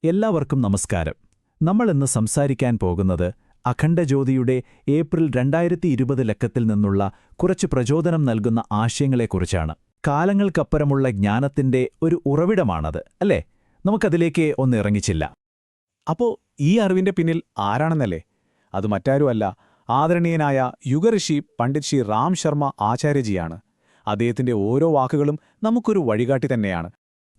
എല്ലാവർക്കും നമസ്കാരം. നമ്മൾ ഇന്ന് സംസാരിക്കാൻ പോകുന്നത് അഖണ്ഡജ്യോതിയുടെ ഏപ്രിൽ 2020 ലക്കത്തിൽ നിന്നുള്ള കുറച്ച് പ്രചോദനം നൽകുന്ന ആശയങ്ങളെക്കുറിച്ചാണ്. കാലങ്ങൾക്കപ്പുറമുള്ള ജ്ഞാനത്തിന്റെ ഒരു ഉറവിടമാണത്, അല്ലേ? നമുക്കതിലേക്ക് ഒന്ന് ഇറങ്ങിച്ചില്ല. അപ്പോ ഈ അറിവിന്റെ പിന്നിൽ ആരാണെന്നല്ലേ? അത് മറ്റാരുമല്ല, ആദരണീയനായ യുഗഋഷി പണ്ഡിറ്റ് ശ്രീ റാം ശർമ്മ ആചാര്യജിയാണ്. അദ്ദേഹത്തിന്റെ ഓരോ വാക്കുകളും നമുക്കൊരു വഴികാട്ടി തന്നെയാണ്.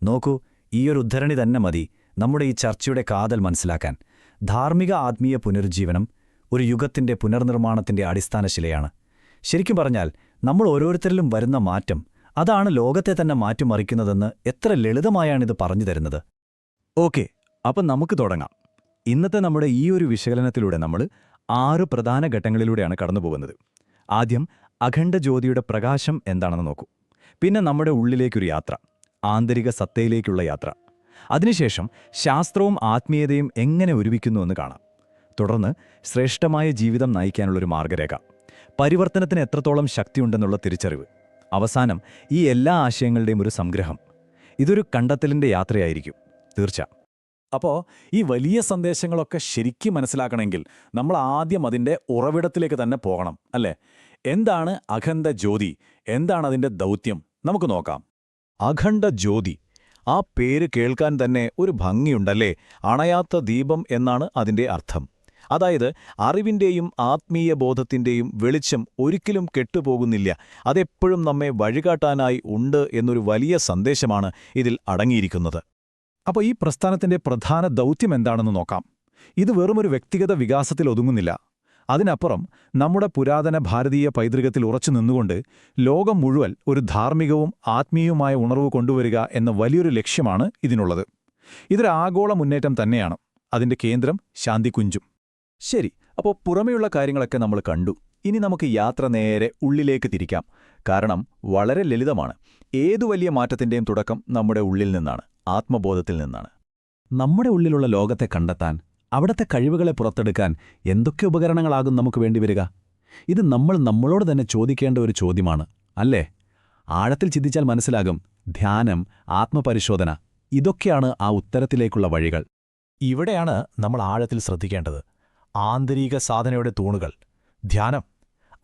നോക്കൂ, ഈയൊരു ഉദ്ധരണി തന്നെ മതി നമ്മുടെ ഈ ചർച്ചയുടെ കാതൽ മനസ്സിലാക്കാൻ. ധാർമ്മിക ആത്മീയ പുനരുജ്ജീവനം ഒരു യുഗത്തിന്റെ പുനർനിർമ്മാണത്തിന്റെ അടിസ്ഥാനശിലയാണ്. ശരിക്കും പറഞ്ഞാൽ നമ്മൾ ഓരോരുത്തരിലും വരുന്ന മാറ്റം, അതാണ് ലോകത്തെ തന്നെ മാറ്റിമറിക്കുന്നതെന്ന് എത്ര ലളിതമായാണിത് പറഞ്ഞു തരുന്നത്. ഓക്കെ, അപ്പം നമുക്ക് തുടങ്ങാം. ഇന്നത്തെ നമ്മുടെ ഈ ഒരു വിശകലനത്തിലൂടെ നമ്മൾ 6 പ്രധാന ഘട്ടങ്ങളിലൂടെയാണ് കടന്നുപോകുന്നത്. ആദ്യം അഖണ്ഡജ്യോതിയുടെ പ്രകാശം എന്താണെന്ന് നോക്കൂ. പിന്നെ നമ്മുടെ ഉള്ളിലേക്കൊരു യാത്ര, ആന്തരിക സത്തയിലേക്കുള്ള യാത്ര. അതിനുശേഷം ശാസ്ത്രവും ആത്മീയതയും എങ്ങനെ ഒരുമിക്കുന്നുവെന്ന് കാണാം. തുടർന്ന് ശ്രേഷ്ഠമായ ജീവിതം നയിക്കാനുള്ളൊരു മാർഗരേഖ, പരിവർത്തനത്തിന് എത്രത്തോളം ശക്തിയുണ്ടെന്നുള്ള തിരിച്ചറിവ്. അവസാനം ഈ എല്ലാ ആശയങ്ങളുടെയും ഒരു സംഗ്രഹം. ഇതൊരു കണ്ടെത്തലിന്റെ യാത്രയായിരിക്കും, തീർച്ച. അപ്പോൾ ഈ വലിയ സന്ദേശങ്ങളൊക്കെ ശരിക്കും മനസ്സിലാക്കണമെങ്കിൽ നമ്മൾ ആദ്യം അതിൻ്റെ ഉറവിടത്തിലേക്ക് തന്നെ പോകണം, അല്ലേ? എന്താണ് അഖണ്ഡജ്യോതി? എന്താണ് അതിൻ്റെ ദൗത്യം? നമുക്ക് നോക്കാം. അഖണ്ഡജ്യോതി, ആ പേര് കേൾക്കാൻ തന്നെ ഒരു ഭംഗിയുണ്ടല്ലേ? അണയാത്ത ദീപം എന്നാണ് അതിൻ്റെ അർത്ഥം. അതായത് അറിവിൻ്റെയും ആത്മീയ ബോധത്തിൻ്റെയും വെളിച്ചം ഒരിക്കലും കെട്ടുപോകുന്നില്ല, അതെപ്പോഴും നമ്മെ വഴികാട്ടാനായി ഉണ്ട് എന്നൊരു വലിയ സന്ദേശമാണ് ഇതിൽ അടങ്ങിയിരിക്കുന്നത്. അപ്പോൾ ഈ പ്രസ്ഥാനത്തിന്റെ പ്രധാന ദൗത്യം എന്താണെന്ന് നോക്കാം. ഇത് വെറുമൊരു വ്യക്തിഗത വികാസത്തിൽ ഒതുങ്ങുന്നില്ല. അതിനപ്പുറം നമ്മുടെ പുരാതന ഭാരതീയ പൈതൃകത്തിൽ ഉറച്ചു നിന്നുകൊണ്ട് ലോകം മുഴുവൻ ഒരു ധാർമ്മികവും ആത്മീയവുമായ ഉണർവ് കൊണ്ടുവരിക എന്ന വലിയൊരു ലക്ഷ്യമാണ് ഇതിനുള്ളത്. ഇതൊരു ആഗോള മുന്നേറ്റം തന്നെയാണ്. അതിന്റെ കേന്ദ്രം ശാന്തികുഞ്ചും. ശരി, അപ്പോൾ പുറമെയുള്ള കാര്യങ്ങളൊക്കെ നമ്മൾ കണ്ടു. ഇനി നമുക്ക് യാത്ര നേരെ ഉള്ളിലേക്ക് തിരിക്കാം. കാരണം വളരെ ലളിതമാണ്. ഏതു വലിയ മാറ്റത്തിന്റെയും തുടക്കം നമ്മുടെ ഉള്ളിൽ നിന്നാണ്, ആത്മബോധത്തിൽ നിന്നാണ്. നമ്മുടെ ഉള്ളിലുള്ള ലോകത്തെ കണ്ടെത്താൻ, അവിടത്തെ കഴിവുകളെ പുറത്തെടുക്കാൻ എന്തൊക്കെ ഉപകരണങ്ങളാകും നമുക്ക് വേണ്ടിവരിക? ഇത് നമ്മൾ നമ്മളോട് തന്നെ ചോദിക്കേണ്ട ഒരു ചോദ്യമാണ്, അല്ലേ? ആഴത്തിൽ ചിന്തിച്ചാൽ മനസ്സിലാകും, ധ്യാനം, ആത്മപരിശോധന, ഇതൊക്കെയാണ് ആ ഉത്തരത്തിലേക്കുള്ള വഴികൾ. ഇവിടെയാണ് നമ്മൾ ആഴത്തിൽ ശ്രദ്ധിക്കേണ്ടത്. ആന്തരിക സാധനയുടെ തൂണുകൾ. ധ്യാനം,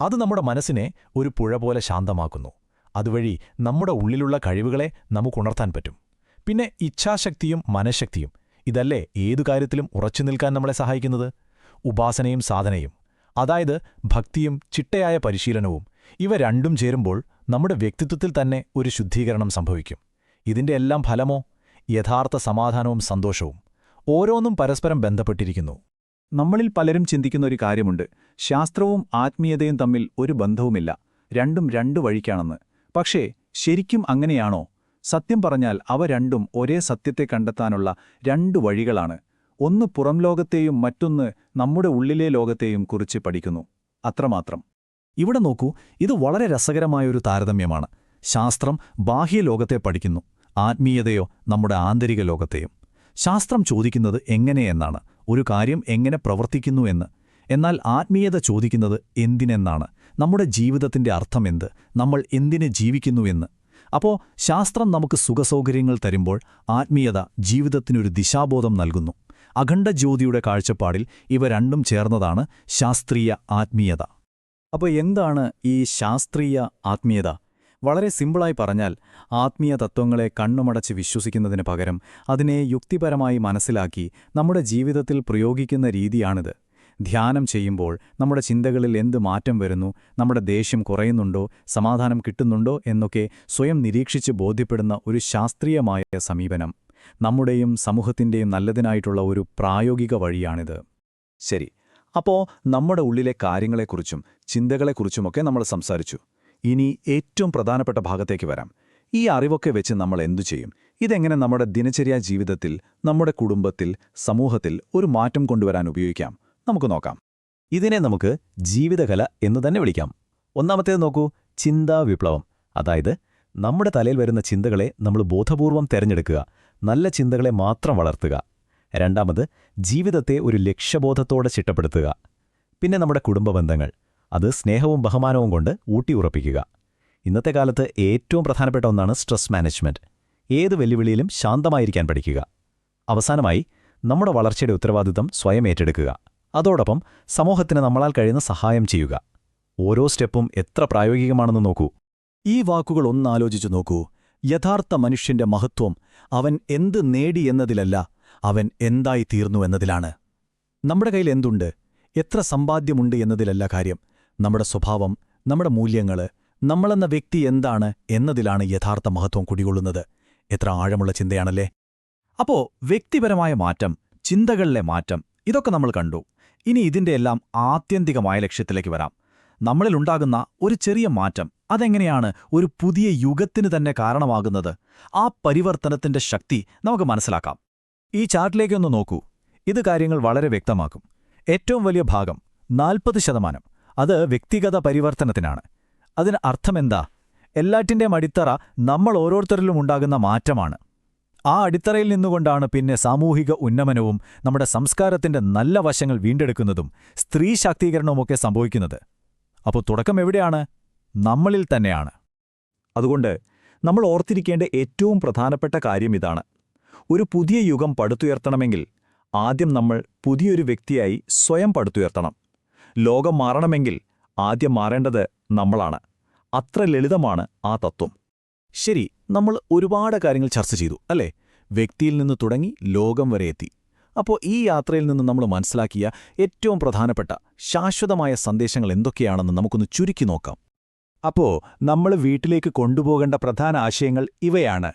അത് നമ്മുടെ മനസ്സിനെ ഒരു പുഴ പോലെ ശാന്തമാക്കുന്നു. അതുവഴി നമ്മുടെ ഉള്ളിലുള്ള കഴിവുകളെ നമുക്കുണർത്താൻ പറ്റും. പിന്നെ ഇച്ഛാശക്തിയും മനഃശക്തിയും, ഇതല്ലേ ഏതു കാര്യത്തിലും ഉറച്ചു നിൽക്കാൻ നമ്മളെ സഹായിക്കുന്നത്? ഉപാസനയും സാധനയും, അതായത് ഭക്തിയും ചിട്ടയായ പരിശീലനവും, ഇവ രണ്ടും ചേരുമ്പോൾ നമ്മുടെ വ്യക്തിത്വത്തിൽ തന്നെ ഒരു ശുദ്ധീകരണം സംഭവിക്കും. ഇതിന്റെ എല്ലാം ഫലമോ? യഥാർത്ഥ സമാധാനവും സന്തോഷവും. ഓരോന്നും പരസ്പരം ബന്ധപ്പെട്ടിരിക്കുന്നു. നമ്മളിൽ പലരും ചിന്തിക്കുന്ന ഒരു കാര്യമുണ്ട്, ശാസ്ത്രവും ആത്മീയതയും തമ്മിൽ ഒരു ബന്ധവുമില്ല, രണ്ടും രണ്ടു വഴിക്കാണെന്ന്. പക്ഷേ ശരിക്കും അങ്ങനെയാണോ? സത്യം പറഞ്ഞാൽ അവ രണ്ടും ഒരേ സത്യത്തെ കണ്ടെത്താനുള്ള 2 വഴികളാണ്. ഒന്ന് പുറം ലോകത്തെയും മറ്റൊന്ന് നമ്മുടെ ഉള്ളിലെ ലോകത്തെയും കുറിച്ച് പഠിക്കുന്നു, അത്രമാത്രം. ഇവിടെ നോക്കൂ, ഇത് വളരെ രസകരമായൊരു താരതമ്യമാണ്. ശാസ്ത്രം ബാഹ്യലോകത്തെ പഠിക്കുന്നു, ആത്മീയതയോ നമ്മുടെ ആന്തരിക ലോകത്തെയും. ശാസ്ത്രം ചോദിക്കുന്നത് എങ്ങനെയെന്നാണ്, ഒരു കാര്യം എങ്ങനെ പ്രവർത്തിക്കുന്നു എന്ന്. എന്നാൽ ആത്മീയത ചോദിക്കുന്നത് എന്തിനെന്നാണ്, നമ്മുടെ ജീവിതത്തിന്റെ അർത്ഥമെന്ത്, നമ്മൾ എന്തിനെ ജീവിക്കുന്നുവെന്ന്. അപ്പോൾ ശാസ്ത്രം നമുക്ക് സുഖസൗകര്യങ്ങൾ തരുമ്പോൾ ആത്മീയത ജീവിതത്തിനൊരു ദിശാബോധം നൽകുന്നു. അഖണ്ഡജ്യോതിയുടെ കാഴ്ചപ്പാടിൽ ഇവ രണ്ടും ചേർന്നതാണ് ശാസ്ത്രീയ ആത്മീയത. അപ്പോൾ എന്താണ് ഈ ശാസ്ത്രീയ ആത്മീയത? വളരെ സിമ്പിളായി പറഞ്ഞാൽ, ആത്മീയ തത്വങ്ങളെ കണ്ണുമടച്ച് വിശ്വസിക്കുന്നതിന് പകരം അതിനെ യുക്തിപരമായി മനസ്സിലാക്കി നമ്മുടെ ജീവിതത്തിൽ പ്രയോഗിക്കുന്ന രീതിയാണിത്. ധ്യാനം ചെയ്യുമ്പോൾ നമ്മുടെ ചിന്തകളിൽ എന്ത് മാറ്റം വരുന്നു, നമ്മുടെ ദേഷ്യം കുറയുന്നുണ്ടോ, സമാധാനം കിട്ടുന്നുണ്ടോ എന്നൊക്കെ സ്വയം നിരീക്ഷിച്ച് ബോധ്യപ്പെടുന്ന ഒരു ശാസ്ത്രീയമായ സമീപനം. നമ്മുടെയും സമൂഹത്തിന്റെയും നല്ലതിനായിട്ടുള്ള ഒരു പ്രായോഗിക വഴിയാണിത്. ശരി, അപ്പോൾ നമ്മുടെ ഉള്ളിലെ കാര്യങ്ങളെക്കുറിച്ചും ചിന്തകളെക്കുറിച്ചുമൊക്കെ നമ്മൾ സംസാരിച്ചു. ഇനി ഏറ്റവും പ്രധാനപ്പെട്ട ഭാഗത്തേക്ക് വരാം. ഈ അറിവൊക്കെ വെച്ച് നമ്മൾ എന്തു ചെയ്യും? ഇതെങ്ങനെ നമ്മുടെ ദിനചര്യാ ജീവിതത്തിൽ, നമ്മുടെ കുടുംബത്തിൽ, സമൂഹത്തിൽ ഒരു മാറ്റം കൊണ്ടുവരാൻ ഉപയോഗിക്കാം? നമുക്ക് നോക്കാം. ഇതിനെ നമുക്ക് ജീവിതകല എന്നു തന്നെ വിളിക്കാം. ഒന്നാമത്തേത് നോക്കൂ, ചിന്താ വിപ്ലവം. അതായത് നമ്മുടെ തലയിൽ വരുന്ന ചിന്തകളെ നമ്മൾ ബോധപൂർവം തെരഞ്ഞെടുക്കുക, നല്ല ചിന്തകളെ മാത്രം വളർത്തുക. രണ്ടാമത്, ജീവിതത്തെ ഒരു ലക്ഷ്യബോധത്തോടെ ചിട്ടപ്പെടുത്തുക. പിന്നെ നമ്മുടെ കുടുംബ ബന്ധങ്ങൾ, അത് സ്നേഹവും ബഹുമാനവും കൊണ്ട് ഊട്ടിയുറപ്പിക്കുക. ഇന്നത്തെ കാലത്ത് ഏറ്റവും പ്രധാനപ്പെട്ട ഒന്നാണ് സ്ട്രെസ് മാനേജ്മെന്റ്. ഏത് വെല്ലുവിളിയിലും ശാന്തമായിരിക്കാൻ പഠിക്കുക. അവസാനമായി, നമ്മുടെ വളർച്ചയുടെ ഉത്തരവാദിത്തം സ്വയം ഏറ്റെടുക്കുക. അതോടൊപ്പം സമൂഹത്തിന് നമ്മളാൽ കഴിയുന്ന സഹായം ചെയ്യുക. ഓരോ സ്റ്റെപ്പും എത്ര പ്രായോഗികമാണെന്ന് നോക്കൂ. ഈ വാക്കുകൾ ഒന്നാലോചിച്ചു നോക്കൂ. യഥാർത്ഥ മനുഷ്യന്റെ മഹത്വം അവൻ എന്ത് നേടി എന്നതിലല്ല, അവൻ എന്തായി തീർന്നു എന്നതിലാണ്. നമ്മുടെ കയ്യിൽ എന്തുണ്ട്, എത്ര സമ്പാദ്യമുണ്ട് എന്നതിലല്ല കാര്യം. നമ്മുടെ സ്വഭാവം, നമ്മുടെ മൂല്യങ്ങൾ, നമ്മളെന്ന വ്യക്തി എന്താണ് എന്നതിലാണ് യഥാർത്ഥ മഹത്വം കുടികൊള്ളുന്നത്. എത്ര ആഴമുള്ള ചിന്തയാണല്ലേ. അപ്പോ വ്യക്തിപരമായ മാറ്റം, ചിന്തകളിലെ മാറ്റം, ഇതൊക്കെ നമ്മൾ കണ്ടു. ഇനി ഇതിന്റെയെല്ലാം ആത്യന്തികമായ ലക്ഷ്യത്തിലേക്ക് വരാം. നമ്മളിലുണ്ടാകുന്ന ഒരു ചെറിയ മാറ്റം, അതെങ്ങനെയാണ് ഒരു പുതിയ യുഗത്തിന് തന്നെ കാരണമാകുന്നത്? ആ പരിവർത്തനത്തിന്റെ ശക്തി നമുക്ക് മനസ്സിലാക്കാം. ഈ ചാർട്ടിലേക്കൊന്ന് നോക്കൂ. ഇത് കാര്യങ്ങൾ വളരെ വ്യക്തമാക്കും. ഏറ്റവും വലിയ ഭാഗം 40%, അത് വ്യക്തിഗത പരിവർത്തനത്തിനാണ്. അതിന് അർത്ഥമെന്താ? എല്ലാറ്റിൻ്റെയും അടിത്തറ നമ്മൾ ഓരോരുത്തരിലും ഉണ്ടാകുന്ന മാറ്റമാണ്. ആ അടിത്തറയിൽ നിന്നുകൊണ്ടാണ് പിന്നെ സാമൂഹിക ഉന്നമനവും നമ്മുടെ സംസ്കാരത്തിന്റെ നല്ല വശങ്ങൾ വീണ്ടെടുക്കുന്നതും സ്ത്രീ ശാക്തീകരണവുമൊക്കെ സംഭവിക്കുന്നത്. അപ്പോൾ തുടക്കം എവിടെയാണ്? നമ്മളിൽ തന്നെയാണ്. അതുകൊണ്ട് നമ്മൾ ഓർത്തിരിക്കേണ്ട ഏറ്റവും പ്രധാനപ്പെട്ട കാര്യം ഇതാണ്. ഒരു പുതിയ യുഗം പടുത്തുയർത്തണമെങ്കിൽ ആദ്യം നമ്മൾ പുതിയൊരു വ്യക്തിയായി സ്വയം പടുത്തുയർത്തണം. ലോകം മാറണമെങ്കിൽ ആദ്യം മാറേണ്ടത് നമ്മളാണ്. അത്ര ലളിതമാണ് ആ തത്വം. ശരി, നമ്മൾ ഒരുപാട് കാര്യങ്ങൾ ചർച്ച ചെയ്തു, അല്ലേ? വ്യക്തിയിൽ നിന്ന് തുടങ്ങി ലോകം വരെ എത്തി. അപ്പോൾ ഈ യാത്രയിൽ നിന്ന് നമ്മൾ മനസ്സിലാക്കിയ ഏറ്റവും പ്രധാനപ്പെട്ട ശാശ്വതമായ സന്ദേശങ്ങൾ എന്തൊക്കെയാണെന്ന് നമുക്കൊന്ന് ചുരുക്കി നോക്കാം. അപ്പോൾ നമ്മൾ വീട്ടിലേക്ക് കൊണ്ടുപോകേണ്ട പ്രധാന ആശയങ്ങൾ ഇവയാണ്.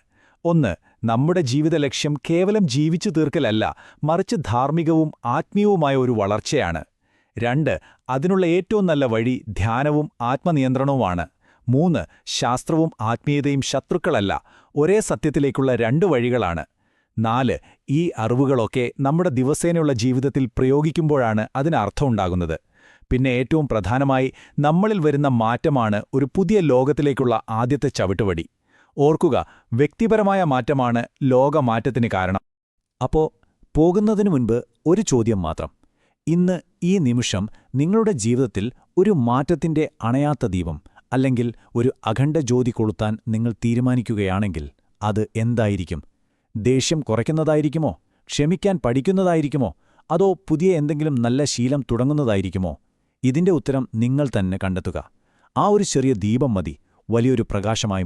1. നമ്മുടെ ജീവിത ലക്ഷ്യം കേവലം ജീവിച്ചു തീർക്കലല്ല, മറിച്ച് ധാർമ്മികവും ആത്മീയവുമായ ഒരു വളർച്ചയാണ്. 2. അതിനുള്ള ഏറ്റവും നല്ല വഴി ധ്യാനവും ആത്മനിയന്ത്രണവുമാണ്. 3. ശാസ്ത്രവും ആത്മീയതയും ശത്രുക്കളല്ല, ഒരേ സത്യത്തിലേക്കുള്ള 2 വഴികളാണ്. 4. ഈ അറിവുകളൊക്കെ നമ്മുടെ ദിവസേനയുള്ള ജീവിതത്തിൽ പ്രയോഗിക്കുമ്പോഴാണ് അതിന് അർത്ഥമുണ്ടാകുന്നത്. പിന്നെ ഏറ്റവും പ്രധാനമായി നമ്മളിൽ വരുന്ന മാറ്റമാണ് ഒരു പുതിയ ലോകത്തിലേക്കുള്ള ആദ്യത്തെ ചവിട്ടുപടി. ഓർക്കുക, വ്യക്തിപരമായ മാറ്റമാണ് ലോകമാറ്റത്തിന് കാരണം. അപ്പോൾ പോകുന്നതിനു മുൻപ് ഒരു ചോദ്യം മാത്രം. ഇന്ന് ഈ നിമിഷം നിങ്ങളുടെ ജീവിതത്തിൽ ഒരു മാറ്റത്തിന്റെ അണയാത്ത ദീപം, അല്ലെങ്കിൽ ഒരു അഖണ്ഡ ജ്യോതി കൊളുത്താൻ നിങ്ങൾ തീരുമാനിക്കുകയാണെങ്കിൽ അത് എന്തായിരിക്കും? ദേഷ്യം കുറയ്ക്കുന്നതായിരിക്കുമോ? ക്ഷമിക്കാൻ പഠിക്കുന്നതായിരിക്കുമോ? അതോ പുതിയ എന്തെങ്കിലും നല്ല ശീലം തുടങ്ങുന്നതായിരിക്കുമോ? ഇതിന്റെ ഉത്തരം നിങ്ങൾ തന്നെ കണ്ടെത്തുക. ആ ഒരു ചെറിയ ദീപം മതി വലിയൊരു പ്രകാശമായി